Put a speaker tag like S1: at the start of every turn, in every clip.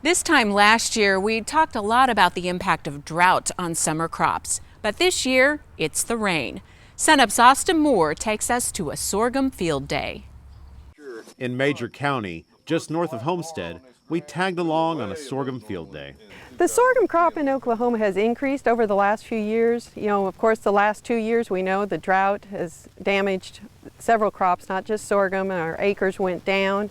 S1: This time last year, we talked a lot about the impact of drought on summer crops. But this year, it's the rain. Sunup's Austin Moore takes us to a sorghum field day.
S2: In Major County, just north of Homestead, we tagged along on a sorghum field day.
S3: The sorghum crop in Oklahoma has increased over the last few years. You know, of course, the last 2 years we know the drought has damaged several crops, not just sorghum. Our acres went down.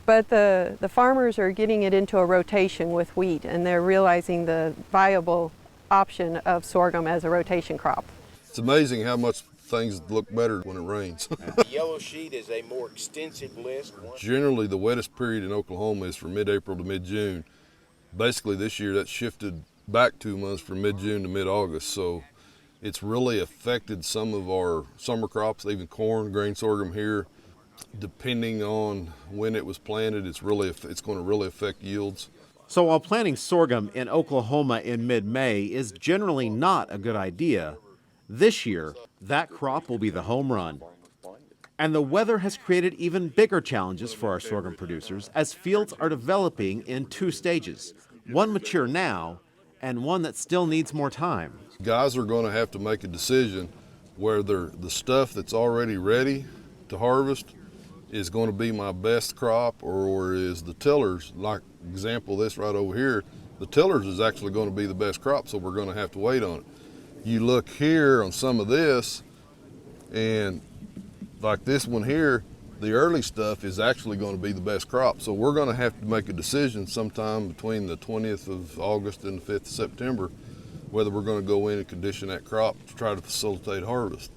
S3: But the farmers are getting it into a rotation with wheat, and they're realizing the viable option of sorghum as a rotation crop.
S4: It's amazing how much things look better when it rains.
S5: The yellow sheet is a more extensive list.
S4: Generally, the wettest period in Oklahoma is from mid-April to mid-June. Basically, this year that shifted back 2 months from mid-June to mid-August, so it's really affected some of our summer crops, even corn, grain sorghum here. Depending on when it was planted, it's going to really affect yields.
S2: So while planting sorghum in Oklahoma in mid-May is generally not a good idea, this year that crop will be the home run. And the weather has created even bigger challenges for our sorghum producers as fields are developing in 2 stages, one mature now and one that still needs more time.
S4: Guys are going to have to make a decision whether the stuff that's already ready to harvest is going to be my best crop, or is the tillers, like example this right over here, the tillers is actually going to be the best crop, so we're going to have to wait on it. You look here on some of this, and like this one here, the early stuff is actually going to be the best crop, so we're going to have to make a decision sometime between the 20th of August and the 5th of September whether we're going to go in and condition that crop to try to facilitate harvest.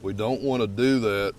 S4: We don't want to do that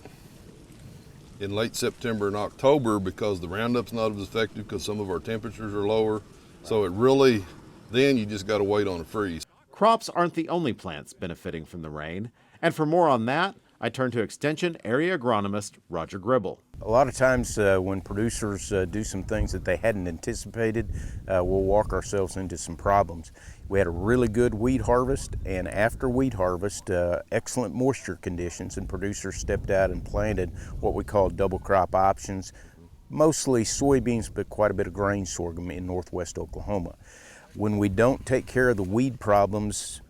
S4: in late September and October because the Roundup's not as effective because some of our temperatures are lower. So it really, then you just got to wait on a freeze.
S2: Crops aren't the only plants benefiting from the rain. And for more on that, I turn to Extension Area Agronomist Roger Gribble.
S6: A lot of times when producers do some things that they hadn't anticipated, we'll walk ourselves into some problems. We had a really good wheat harvest, and after wheat harvest, excellent moisture conditions, and producers stepped out and planted what we call double crop options, mostly soybeans, but quite a bit of grain sorghum in northwest Oklahoma. When we don't take care of the weed problems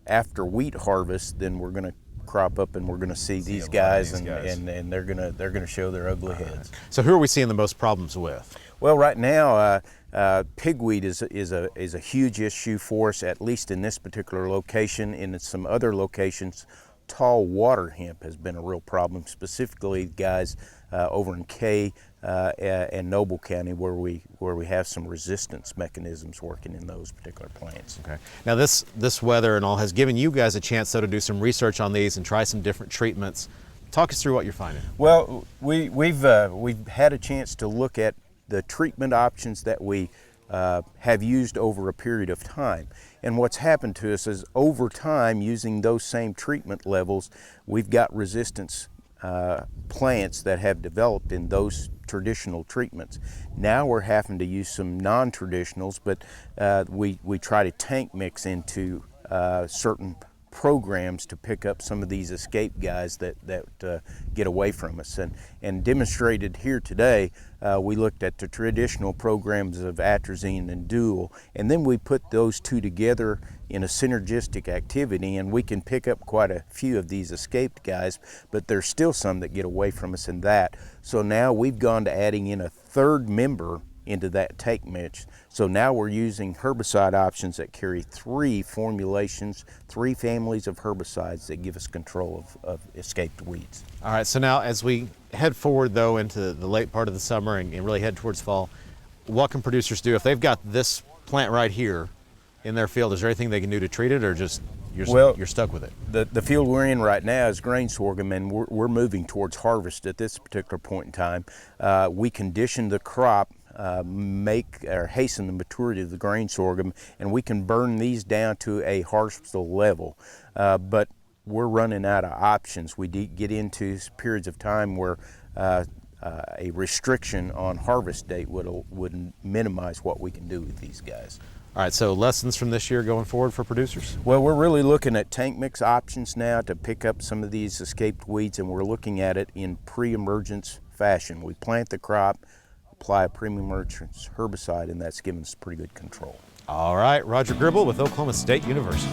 S6: after wheat harvest, then we're going to crop up and we're going to see these guys, and they're going to show their ugly heads.
S2: So who are we seeing the most problems with?
S6: Well, right now, pigweed is a huge issue for us, at least in this particular location. In some other locations, tall water hemp has been a real problem, specifically guys over in Kay and Noble County, where we have some resistance mechanisms working in those particular plants.
S2: Okay. Now this weather and all has given you guys a chance though to do some research on these and try some different treatments. Talk us through what you're finding.
S6: Well, we've had a chance to look at the treatment options that we have used over a period of time. And what's happened to us is over time, using those same treatment levels, we've got resistance plants that have developed in those traditional treatments. Now we're having to use some non-traditionals, but we try to tank mix into certain programs to pick up some of these escape guys that get away from us. And demonstrated here today, we looked at the traditional programs of atrazine and dual, and then we put those two together in a synergistic activity, and we can pick up quite a few of these escaped guys, but there's still some that get away from us in that. So now we've gone to adding in a third member into that take mix. So now we're using herbicide options that carry 3 formulations, 3 families of herbicides that give us control of escaped weeds.
S2: All right, so now as we head forward though into the late part of the summer and really head towards fall, what can producers do if they've got this plant right here in their field? Is there anything they can do to treat it, or just you're stuck with it?
S6: The field we're in right now is grain sorghum, and we're moving towards harvest at this particular point in time. We condition the crop, make or hasten the maturity of the grain sorghum, and we can burn these down to a harvestable level. But we're running out of options. We get into periods of time where a restriction on harvest date would minimize what we can do with these guys.
S2: All right, so lessons from this year going forward for producers?
S6: Well, we're really looking at tank mix options now to pick up some of these escaped weeds, and we're looking at it in pre-emergence fashion. We plant the crop, apply a pre-emergence herbicide, and that's given us pretty good control.
S2: All right, Roger Gribble with Oklahoma State University.